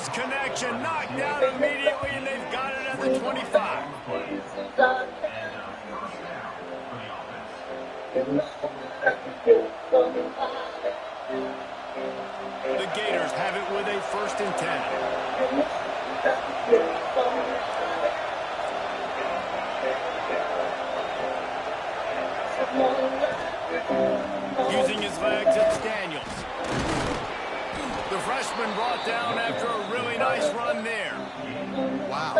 Misconnection, knocked down immediately, and they've got it at the 25. The Gators have it with a 1st and 10. Using his legs, it's Daniels. The freshman brought down after a really nice run there. Wow.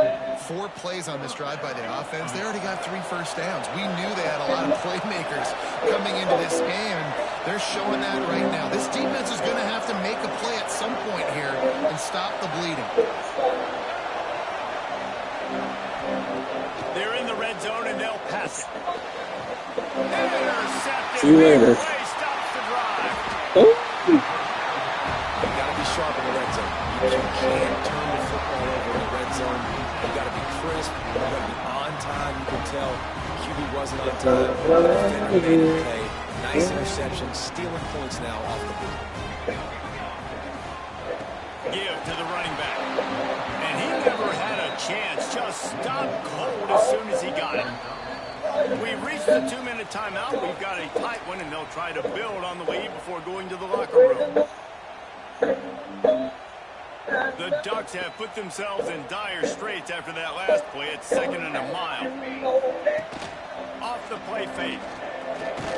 4 plays on this drive by the offense. They already got 3 first downs. We knew they had a lot of playmakers coming into this game, and they're showing that right now. This defense is going to have to make a play at some point here and stop the bleeding. They're in the red zone, and they'll pass it. Intercepted. See you later. Stops the drive. Oh. You got to be sharp in the red zone. You can't turn the football over in the red zone. You got to be crisp. You got to be on time. You can tell QB wasn't on time. Defender made a play. Nice interception. Stealing points now off the board. Give to the running back. And he never had a chance. Just stopped cold as soon as he got it. We've reached the 2-minute timeout. We've got a tight one, and they'll try to build on the way before going to the locker room. The Ducks have put themselves in dire straits after that last play. It's 2nd and a mile. Off the play fake.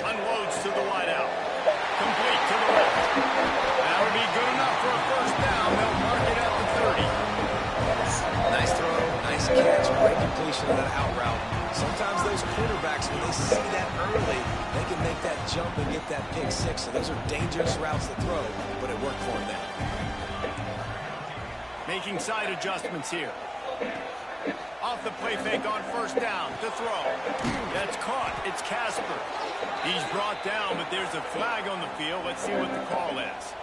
Unloads to the wideout. Complete to the left. That would be good enough for a 1st down. They'll mark it at the 30. Nice throw, nice catch, great completion of that out route. Sometimes those quarterbacks, when they see that early, they can make that jump and get that pick 6. So those are dangerous routes to throw, but it worked for him now. Making side adjustments here. Off the play fake on 1st down. To throw. That's caught. It's Casper. He's brought down, but there's a flag on the field. Let's see what the call is.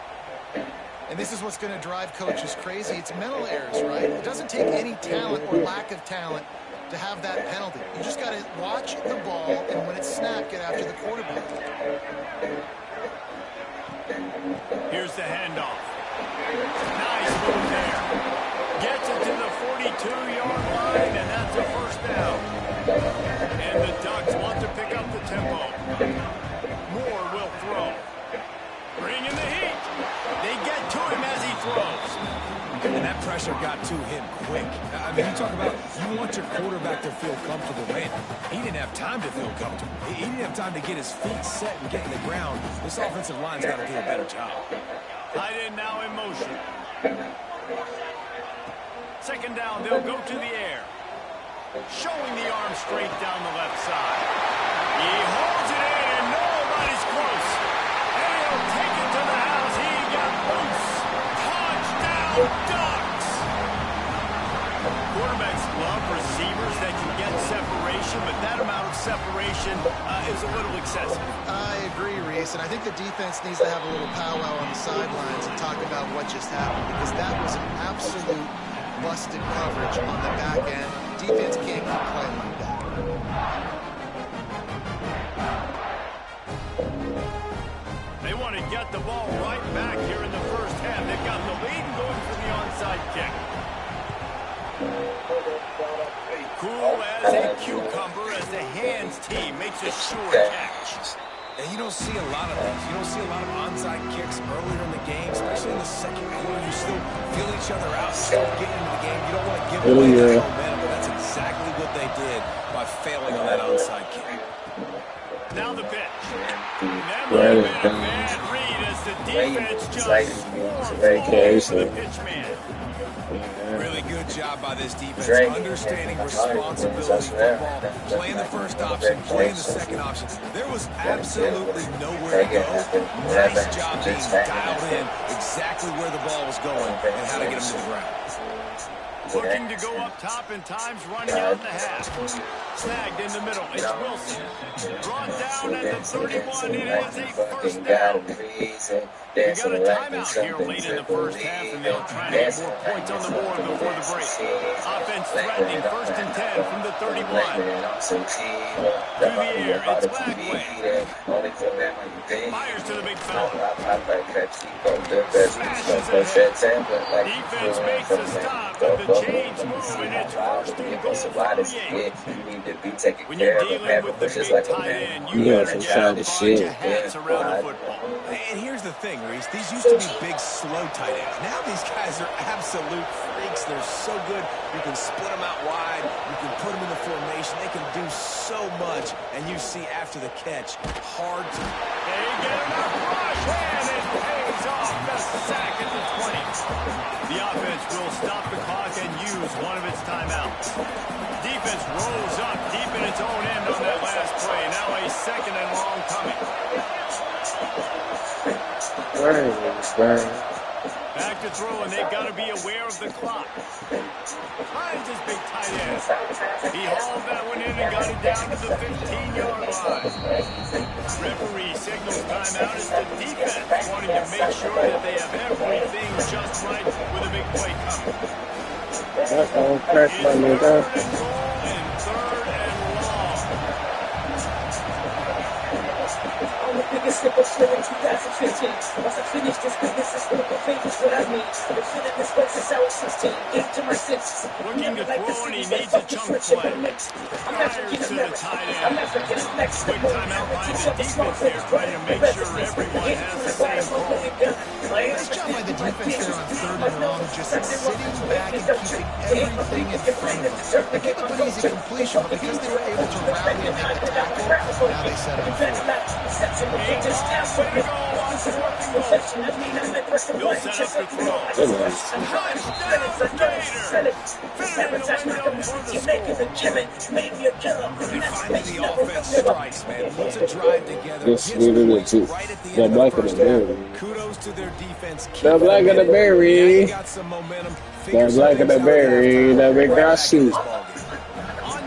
And this is what's going to drive coaches crazy. It's mental errors, right? It doesn't take any talent or lack of talent to have that penalty. You just got to watch the ball, and when it's snapped, get after the quarterback. Here's the handoff. Nice move there. Gets it to the 42-yard line, and that's a 1st down. And the Ducks want to pick up the tempo. Moore will throw. Bringing the heat. They get to him as he throws. And that pressure got to him quick. I mean, you talk about you want your quarterback to feel comfortable. Man, he didn't have time to feel comfortable. He didn't have time to get his feet set and get in the ground. This offensive line's got to do a better job. Tight end now in motion. 2nd down, they'll go to the air. Showing the arm straight down the left side. He holds it in, and nobody's close. And he'll take it to the house. He got loose. Touchdown, Ducks! Quarterbacks love receivers that can get separation, but that amount of separation is a little excessive. I agree, Reese, and I think the defense needs to have a little powwow on the sidelines and talk about what just happened, because that was an absolute busted coverage on the back end. Defense can't keep playing like that. They want to get the ball right back here in the 1st half. They've got the lead going for the onside kick. Cool as a cucumber as the hands team makes a sure catch. And you don't see a lot of those. You don't see a lot of onside kicks earlier in the game, especially in the 2nd quarter. You still feel each other out, still getting into the game. You don't want to give away that momentum, but that's exactly what they did by failing on that onside kick. Now the pitch. Never been a bad read as the defense just swarms over the pitch man. Really good job by this defense, understanding responsibility in football, playing the 1st option, playing the 2nd option. There was absolutely nowhere to go. Nice job being dialed in exactly where the ball was going and how to get him to the ground. Looking to go up top, and time's running out in the half. Snagged in the middle. It's Wilson. Brought down at the 31. It is a first down. We got a timeout here late in the first half, and they'll try to get more points on the board before the break. Offense threatening 1st and 10 from the 31. To the air. It's Bagway. Fires to the big fella. Smashes ahead. Defense makes a stop, but the chains move, and it's 1st and goal from the 8. When you're dealing with the big tight end, you got to have a bunch of hats around the football. And here's the thing, Reese. These used to be big, slow tight ends. Now these guys are absolute freaks. They're so good. You can split them out wide. You can put them in the formation. They can do so much. And you see after the catch, hard to... They get enough rush, and it pays off. The sack at the 20. The offense will stop the clock and use one of its timeouts. Defense rolls up deep in its own end on that last play. Now a 2nd and long coming. Back to throw, and they've got to be aware of the clock. Finds his big tight end. He hauled that one in and got it down to the 15-yard line. Referee signals timeout as the defense wanting to make sure that they have everything just right with a big play coming. It's 3rd and goal and 3rd and long. I'm the biggest slip of slip in 2015. Once I finish this business, it's one of the favors what I mean. I've been feeling this way since I was 16. Get to my senses. Looking to throw, and he needs a chunk play. Fires to the tight end. Quick timeout by the defense there, trying to make sure everyone has the same call. Nice job by the defense there on 3rd and long, just sitting back and keeping everything in front of them. They gave up an easy completion, but because they were able to rally and make the tackle, now they set up for it. He'll set up the throw. Touchdown, Gators. Finishing the window for the score. And finally the offense strikes, man. Puts a drive together. Yes, Gets we do points too. right at the The end black of and the the first berry. half. Kudos to their defense. The black and the berry. Got some momentum. The black and the berry. The big shoes. On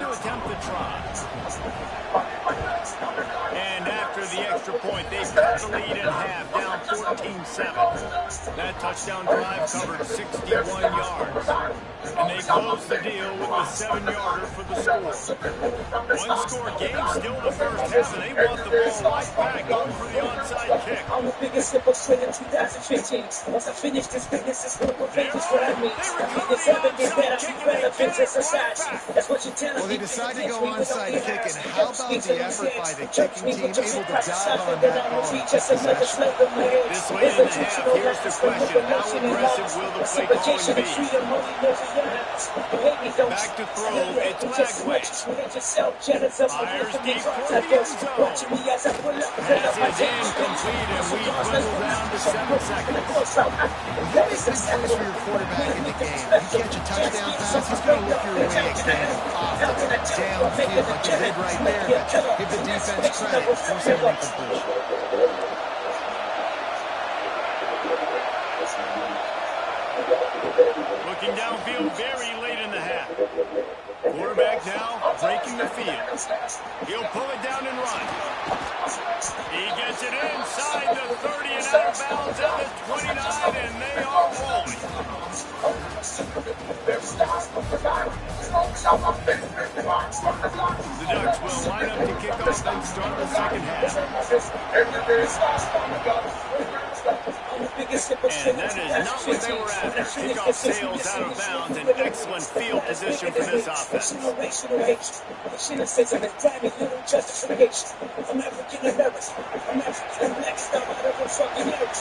to attempt the try. And after the extra point, they've cut the lead in half, down 14-7. That touchdown drive covered 61 yards. And they close the deal with the 7-yarder for the score. One-score game, still the first half, and they want the ball right back, going for the onside kick. I'm the biggest slip of swing in 2015. Once I finish this business, it's one of the favors what I mean. I mean, it's ever get better things in society. That's what you're telling me. Well, they decide to go onside kick, and how about the effort by the kicking team, able to dive on that ball and kick possession? This late in the half, here's the question. How aggressive will the play calling be? Back to throw, it's Bagway. Fires deep for the end zone. Pass is incomplete, and we dwindle down to 7 seconds. You make big plays for your quarterback in the game. You catch a touchdown pass, he's going to look your way again, off the downfield like you did right there. But give the defense credit, force an incompletion. Looking downfield very late in the half. Quarterback now breaking the field. He'll pull it down and run. He gets it inside the 30 and out of bounds at the 29, and they are rolling. The Ducks will line up to kick off and start the second half. And that is not what they were after. Kickoff sails out of bounds, and excellent field position for this offense. I'm African American. I'm African black. Stop out of a fucking lyrics.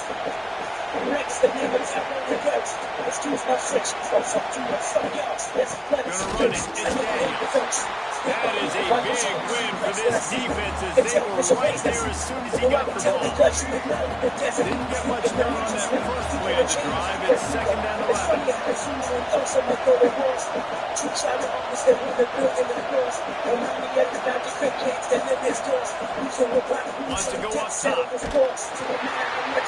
Next, the name is excuse my French. I'm fuck you, fuck y'all. Gonna run it. It's Daniels. That is a big win for this defense as they were right there as soon as he got the ball. Didn't get much done on that first play of the drive. It's 2nd and 11. Wants to go up top.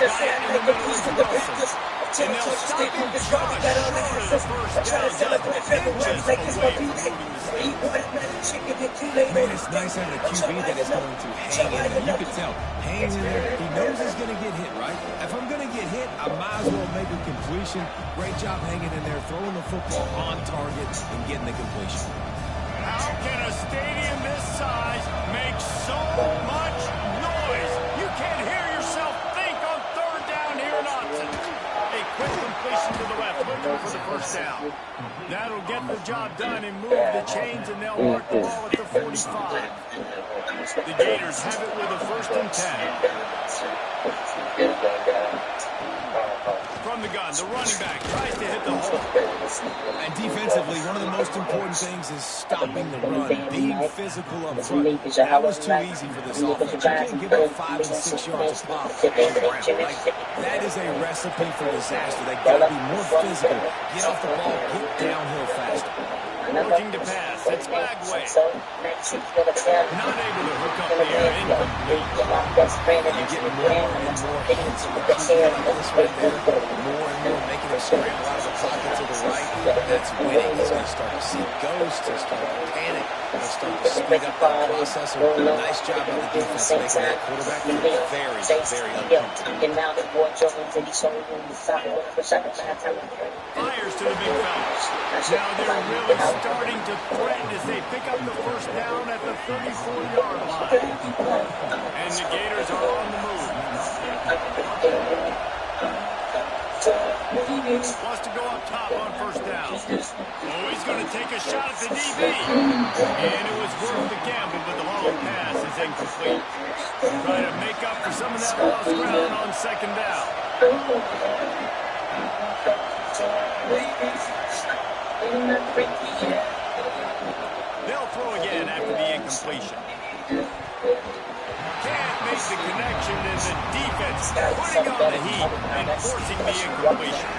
Got it in the middle of Wilson. And they'll stop him just short of the first down, just inches away from moving the sticks. Man, it's nice having a QB that is going to hang in there. You can tell, hanging in there, he knows he's going to get hit, right? If I'm going to get hit, I might as well make a completion. Great job hanging in there, throwing the football on target and getting the completion. How can a stadium this size make so much noise? You can't hear yourself think on third down here in Austin. A quick completion to the left, looking for the first down. That'll get the job done and move the chains, and they'll mark the ball at the 45. The Gators have it with a 1st and 10. From the gun, the running back tries to hit the hole. And defensively, one of the most important things is stopping the run, being physical up front. That was too easy for this offense. You can't give up 5 and 6 yards a pop on the ground. That is a recipe for disaster. They got to be more physical. Get off the ball, get downhill faster. Looking to pass. It's Bagway. Not able to hook up the air. Incomplete. You get more and more hits with this right there. More and more making him scramble out of the pocket to the right. That's winning. He's going to start to see ghosts. He'll start to panic. He'll start to speed up that process. Nice job by the defense making that quarterback very, very uncomfortable. Fires to the big fellas. Now they're really starting to threaten as they pick up the first down at the 34-yard line. And the Gators are on the move. Wants to go up top on first down. Oh, he's going to take a shot at the DB. And it was worth the gamble, but the long pass is incomplete. Trying to make up for some of that lost ground on 2nd down. They'll throw again after the incompletion. Can't make the connection, and the defense putting on the heat and forcing the incompletion.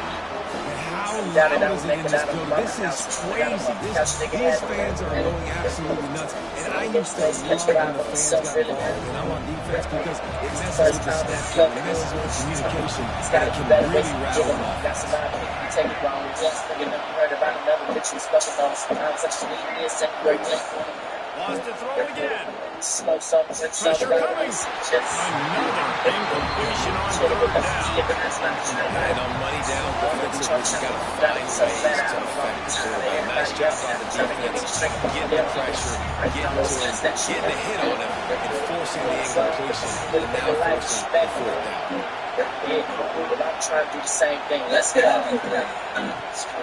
How loud is it in this building? This is crazy. These fans are going absolutely nuts. And I used to love when the fans got involved, and I'm on defense because it messes with the snap game, it messes with the communication, and it can really rattle them off. Wants to throw again. Pressure coming. Another incompletion on 3rd down. And on money down, defensively, you got to find ways to affect the quarterback. Nice job by the defense, getting the pressure, getting to him, getting a hit on him, and forcing the incompletion, and now forcing the 4th down. I'm trying to do the same thing. Let's go.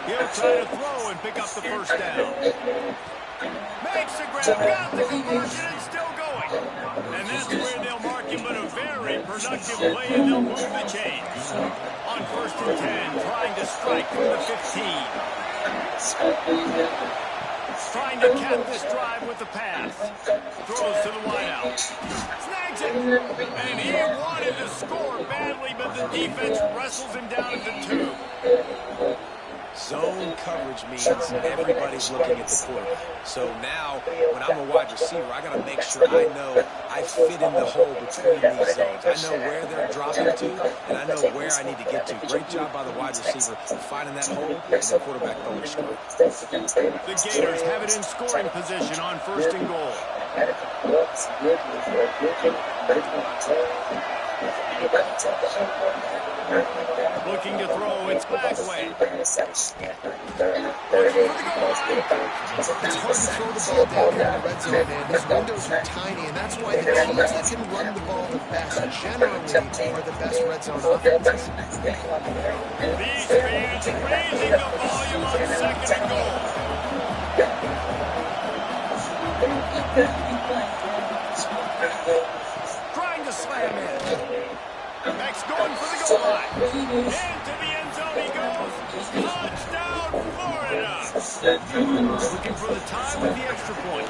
He'll try to throw and pick up the first down. Makes the grab, got the conversion, and still going. And that's where they'll mark him, but a very productive play, and they'll move the chains. On 1st and 10, trying to strike from the 15. Trying to cap this drive with the pass. Throws to the wideout. Snags it. And he wanted to score badly, but the defense wrestles him down at the 2. Zone coverage means everybody's looking at the quarterback. So now, when I'm a wide receiver, I got to make sure I know I fit in the hole between these zones. I know where they're dropping to, and I know where I need to get to. Great job by the wide receiver finding that hole, and the quarterback throwing strike. The Gators have it in scoring position on 1st and goal. Looking to throw, it's Bagway. It's hard to throw the ball down here in the red zone, man. These windows are tiny, and that's why the teams that can run the ball the best generally are the best red zone offenses. These fans raising the volume on 2nd and goal. Trying to slam in. Next going for the goal line. Into the end zone he goes. Touchdown, Florida. Looking for the tie with the extra point.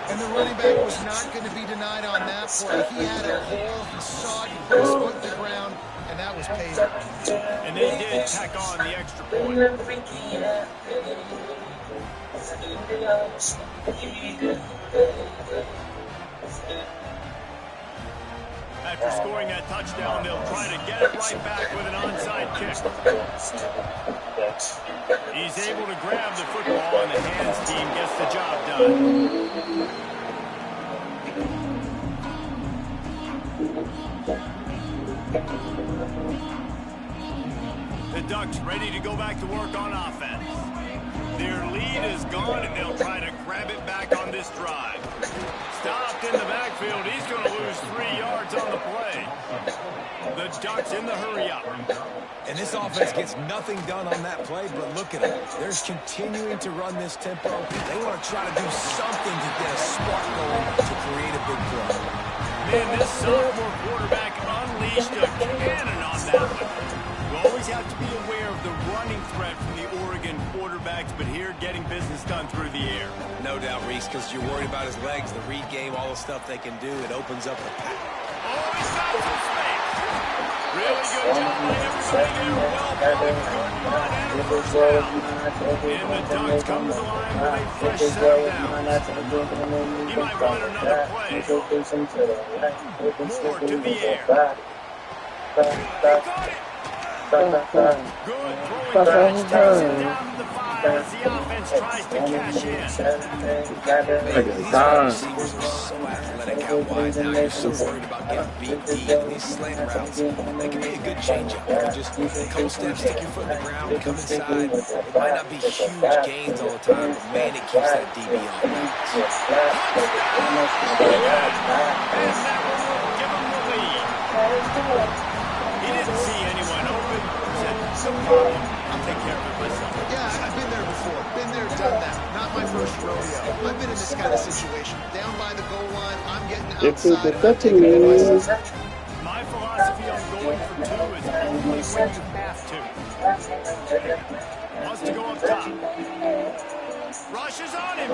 And the running back was not going to be denied on that play. He had a hole. He saw it. He put his foot in the ground, and that was paid. And they did tack on the extra point. After scoring that touchdown, they'll try to get it right back with an onside kick. He's able to grab the football, and the hands team gets the job done. The Ducks ready to go back to work on offense. Their lead is gone, and they'll try to grab it back on this drive. Stopped in the backfield. He's going to lose 3 yards on the play. The Ducks in the hurry-up. And this offense gets nothing done on that play, but look at them. They're continuing to run this tempo. They want to try to do something to get a spark going to create a big play. Man, this sophomore quarterback unleashed a cannon on that one. You always have to be aware of the running threat from the Oregon quarterbacks, but here getting business done through the air. No doubt, Reese, because you're worried about his legs, the read game, all the stuff they can do. It opens up the pack. Oh, he's got some space. Really good job by everybody there. Well played. Good run and a first down. And the Ducks come to the line with a fresh set of downs. He might run another play. More to the air. He got it. Good throwing catch, takes it down to the 5 as the offense tries to cash in. These receivers are so athletic out wide now. You're so worried about getting beat deep. These slant routes, they can be a good change-up. You can just a couple steps, stick your foot in the ground, come inside. It might not be huge gains all the time, but man, it keeps that DB off balance. And that one will give him the lead. He didn't see anyone open. Said, no problem. I'll take care of it myself. Yeah, I've been there before. Been there, done that. Not my first rodeo. I've been in this kind of situation. Down by the goal line, I'm getting outside. I'm taking it myself. My philosophy on going for 2 is only when you have to. Wants to go up top. Rushes on him.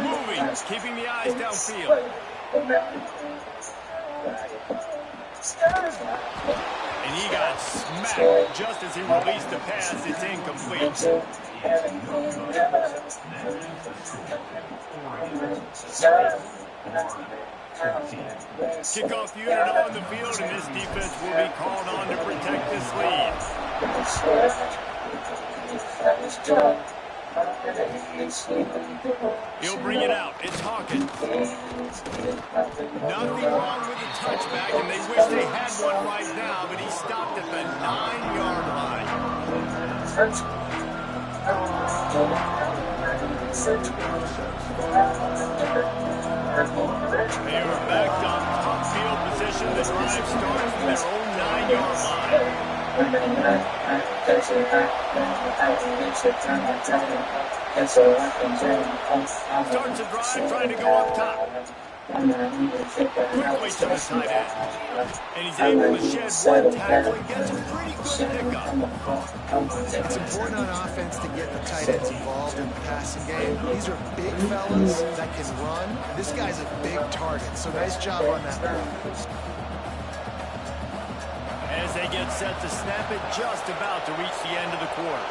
Moving, keeping the eyes downfield. And he got smacked just as he released the pass. It's incomplete. Kickoff unit on the field, and this defense will be called on to protect this lead. He'll bring it out. It's Hawkins. Nothing wrong with the touchback, and they wish they had one right now, but he stopped at the 9-yard line. They are back on top field position. The drive starts from their own 9-yard line. Starts a drive trying to go up top. Quickly to the tight end. And he's able to shed one tackle and gets a pretty good pickup. It's important on offense to get the tight ends involved in the passing game. These are big fellas that can run. This guy's a big target, so nice job on that one. As they get set to snap it, just about to reach the end of the quarter.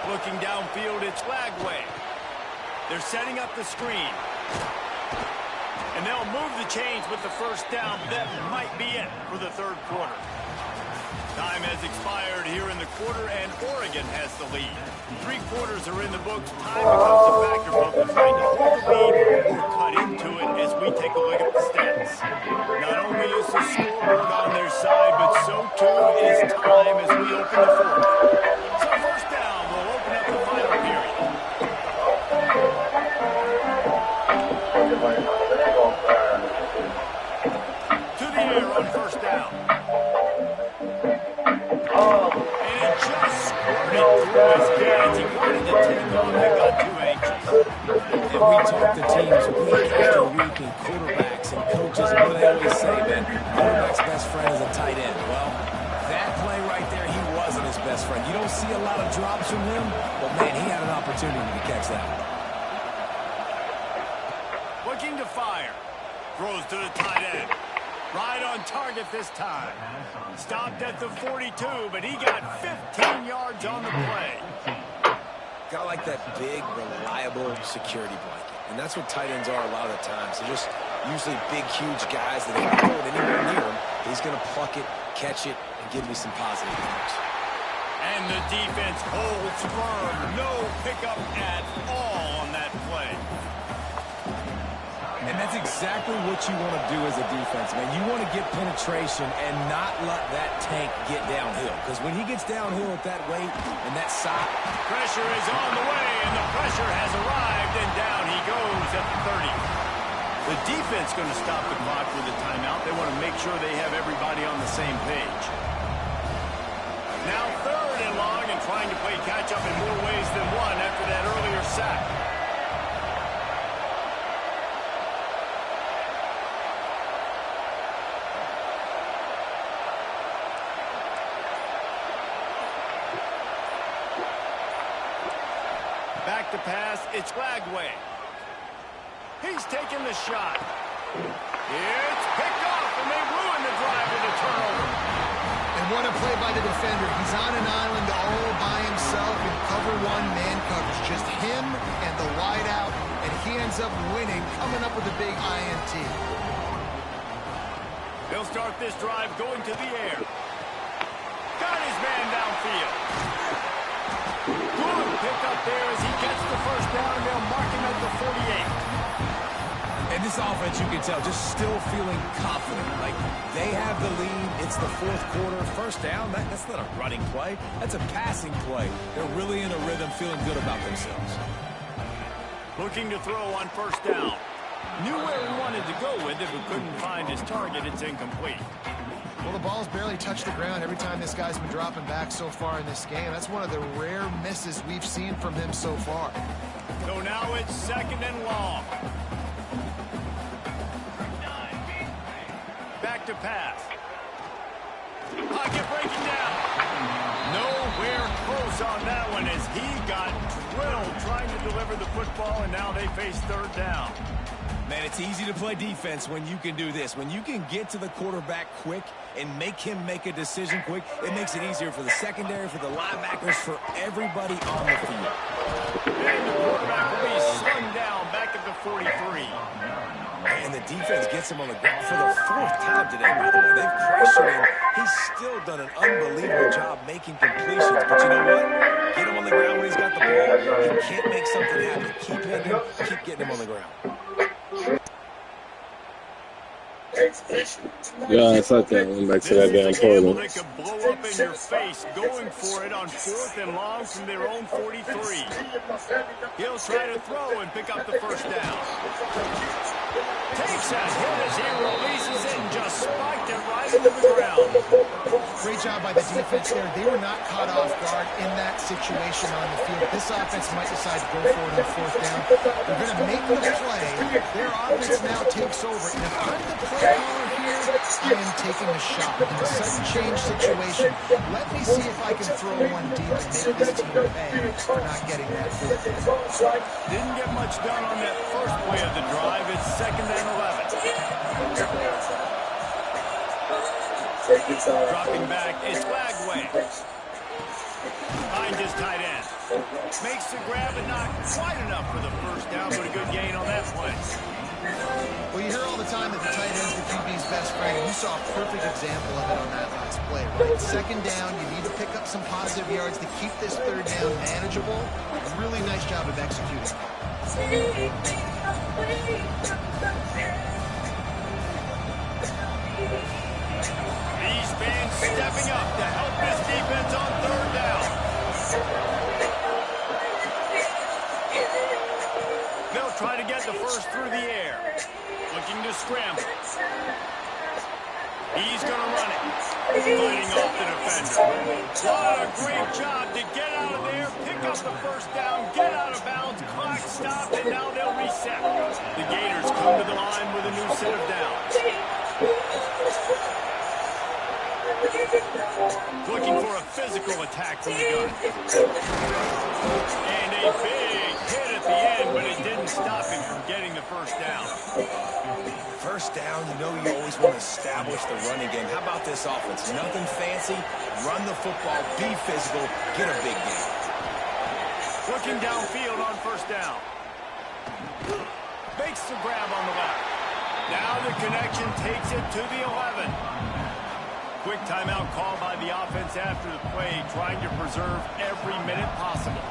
Looking downfield, it's Lagway. They're setting up the screen. And they'll move the chains with the first down. That might be it for the third quarter. Time has expired here in the quarter, and Oregon has the lead. 3 quarters are in the books. Time becomes a factor, folks, trying to hold the lead or cut into it as we take a look at the stats. Not only is the scoreboard on their side, but so too is time as we open the fourth. So first down will open up the final period. To the air on first down. And it just squirted through his hands. He wanted to take off and got too anxious. And we talk to teams week after week and quarterbacks and coaches, and what do they always say, man? Quarterback's best friend is a tight end. Well, that play right there, he wasn't his best friend. You don't see a lot of drops from him, but man, he had an opportunity to catch that. Looking to fire. Throws to the tight end. Right on target this time. Stopped at the 42, but he got 15 yards on the play. Got like that big, reliable security blanket. And that's what tight ends are a lot of the times. They're just Usually big, huge guys that if I throw it anywhere near him, he's going to pluck it, catch it, and give me some positive yards. And the defense holds firm. No pickup at all on that play. And that's exactly what you want to do as a defense, man. You want to get penetration and not let that tank get downhill. Because when he gets downhill at that weight and that side... Pressure is on the way, and the pressure has arrived, and down he goes at the 30. The defense going to stop the clock with a timeout. They want to make sure they have everybody on the same page. Now 3rd and long, and trying to play catch-up in more ways than one after that earlier sack. Back to pass, it's Glagway. He's taking the shot. It's picked off, and they ruin the drive with a turnover. And what a play by the defender. He's on an island all by himself in cover 1 man coverage. Just him and the wideout, and he ends up winning, coming up with a big INT. They'll start this drive going to the air. Got his man downfield. Good pick up there as he gets the first down, and they'll mark him at the 48. And this offense, you can tell, just still feeling confident. Like, they have the lead. It's the 4th quarter. First down, that's not a running play. That's a passing play. They're really in a rhythm, feeling good about themselves. Looking to throw on first down. Knew where he wanted to go with it, but couldn't find his target. It's incomplete. Well, the ball's barely touched the ground every time this guy's been dropping back so far in this game. That's one of the rare misses we've seen from him so far. So now it's 2nd and long. Back to pass. Pocket breaking down. Nowhere close on that one as he got drilled trying to deliver the football, and now they face 3rd down. Man, it's easy to play defense when you can do this. When you can get to the quarterback quick and make him make a decision quick, it makes it easier for the secondary, for the linebackers, for everybody on the field. And the quarterback will be slung down back at the 43. And the defense gets him on the ground for the 4th time today, by the way. They've pressured him. He's still done an unbelievable job making completions. But you know what? Get him on the ground when he's got the ball. You can't make something happen. Keep hitting him. Keep getting him on the ground. Yeah, it's okay. I'm back to that damn portal. They could blow up in your face, going for it on 4th and long from their own 43. He'll try to throw and pick up the first down. Takes a hit as he releases it and just spiked it right into the ground. Great job by the defense there. They were not caught off guard in that situation on the field. This offense might decide to go for it on 4th down. They're going to make the play. Their offense now takes over. And if I'm the play caller here, I am taking a shot. In a sudden change situation, let me see if I can throw one deep and make this team pay for not getting that 4th down. Didn't get much done on that first play of the drive. It's 2nd and 11. Dropping back is Glagway. Find his tight end. Makes the grab and not quite enough for the first down, but a good gain on that play. Well, you hear all the time that the tight end's the QB's best friend. You saw a perfect example of it on that last play, right? 2nd down, you need to pick up some positive yards to keep this 3rd down manageable. Really nice job of executing. These fans stepping up to help this defense on 3rd down. They'll try to get the first through the air. Looking to scramble. He's going to run it. Fighting off the defender. What a great job to get out of there, pick up the first down, get out of bounds, clock stopped, and now they'll reset. The Gators come to the line with a new set of downs. Looking for a physical attack from the gun. And a big hit at the end, but it didn't stop him from getting the first down. First down, you know you always want to establish the running game. How about this offense? Nothing fancy. Run the football, be physical, get a big gain. Looking downfield on first down. Makes the grab on the left. Now the connection takes it to the 11. Quick timeout call by the offense after the play, trying to preserve every minute possible.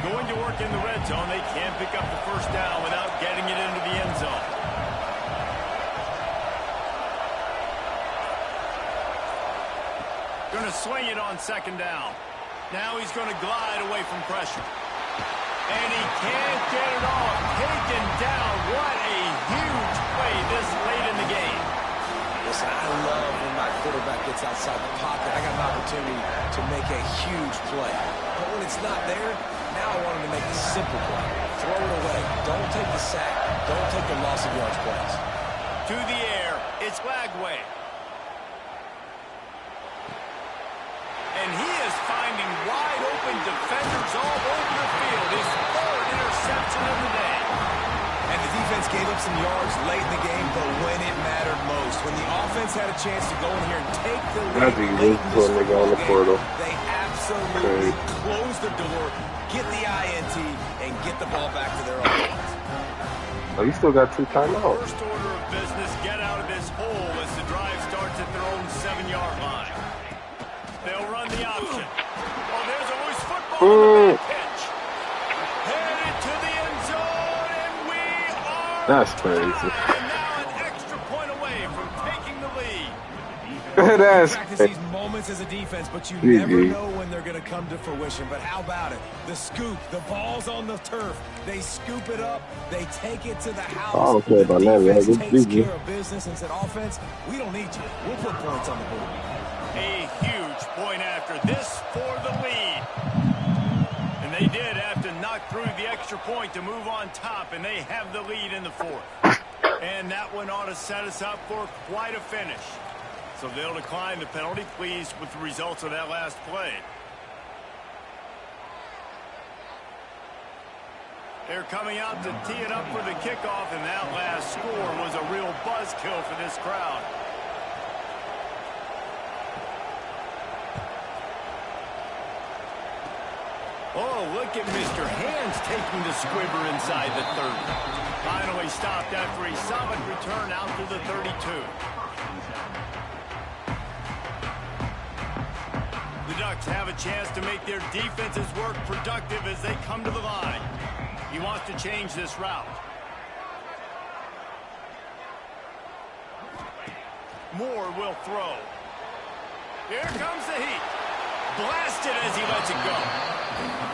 Going to work in the red zone, they can't pick up the first down without getting it into the end zone. Going to swing it on second down. Now he's going to glide away from pressure. And he can't get it off. Taken down. What a huge play this late in the game. Listen, I love when my quarterback gets outside the pocket. I got an opportunity to make a huge play. But when it's not there, now I want him to make the simple play. Throw it away. Don't take the sack. Don't take the loss of yards plays. To the air. It's Lagway. And he is finding wide open defenders all over the field. His third interception of the day. And the defense gave up some yards late in the game, but when it mattered most, when the offense had a chance to go in here and take the lead late in this football game, they absolutely closed the door, get the INT, and get the ball back to their offense. Oh, you still got 2 timeouts. First order of business, get out of this hole as the drive starts at their own 7-yard line. They'll run the option. Oh, there's a loose football on the pitch. Headed to the end zone, and we are That's crazy. And now an extra point away from taking the lead. That's Practice crazy. these moments as a defense, but you GG. never know when they're going to come to fruition. But how about it? The scoop, the ball's on the turf. They scoop it up. They take it to the house. I don't care about that, man. Defense It's takes GG. care of business and said, offense, we don't need you. We'll put points on the board. A huge point after this for the lead. And they did have to knock through the extra point to move on top, and they have the lead in the 4th. And that one ought to set us up for quite a finish. So they'll decline the penalty, pleased with the results of that last play. They're coming out to tee it up for the kickoff, and that last score was a real buzzkill for this crowd. Oh, look at Mr. Hands taking the squibber inside the 30. Finally stopped after a solid return out to the 32. The Ducks have a chance to make their defense's work productive as they come to the line. He wants to change this route. Moore will throw. Here comes the heat. Blasted as he lets it go.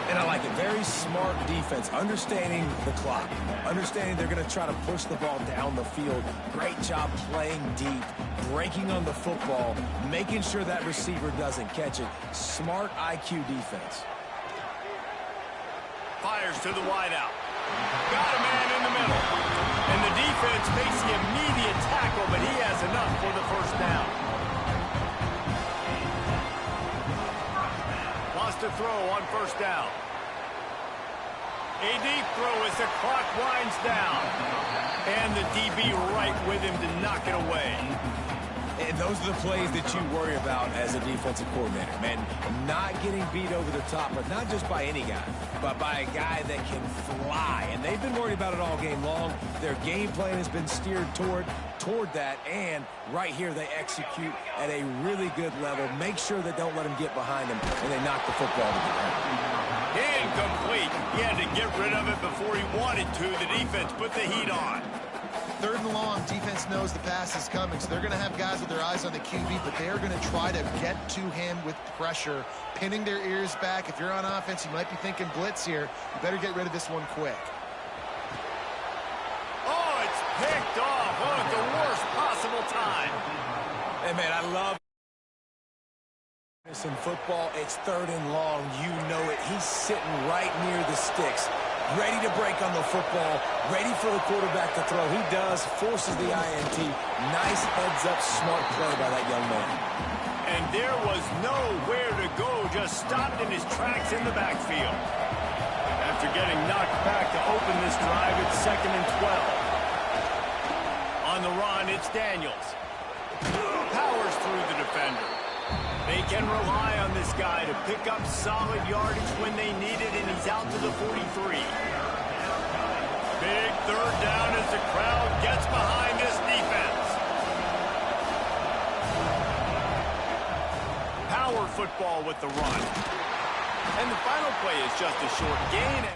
And I like it. Very smart defense. Understanding the clock. Understanding they're going to try to push the ball down the field. Great job playing deep. Breaking on the football. Making sure that receiver doesn't catch it. Smart IQ defense. Fires to the wideout. Got a man in the middle. And the defense makes the immediate tackle, but he has enough for the first down. Lost to throw on first down. A deep throw as the clock winds down. And the DB right with him to knock it away. And those are the plays that you worry about as a defensive coordinator, man. Not getting beat over the top, but not just by any guy, but by a guy that can fly. And they've been worried about it all game long. Their game plan has been steered toward that, and right here they execute at a really good level. Make sure they don't let them get behind them, and they knock the football to the ground. Incomplete. He had to get rid of it before he wanted to. The defense put the heat on. 3rd and long, defense knows the pass is coming, so they're going to have guys with their eyes on the QB, but they are going to try to get to him with pressure, pinning their ears back. If you're on offense, you might be thinking blitz here. You better get rid of this one quick. Oh, it's picked off. Oh, at the worst possible time. Hey, man, I love this in football. It's 3rd and long. You know it. He's sitting right near the sticks. Ready to break on the football, ready for the quarterback to throw. He does, forces the INT. Nice heads-up, smart play by that young man. And there was nowhere to go, just stopped in his tracks in the backfield. After getting knocked back to open this drive, it's 2nd and 12. On the run, it's Daniels. Powers through the defender. They can rely on this guy to pick up solid yardage when they need it, and he's out to the 43. Big third down as the crowd gets behind this defense. Power football with the run. And the final play is just a short gain.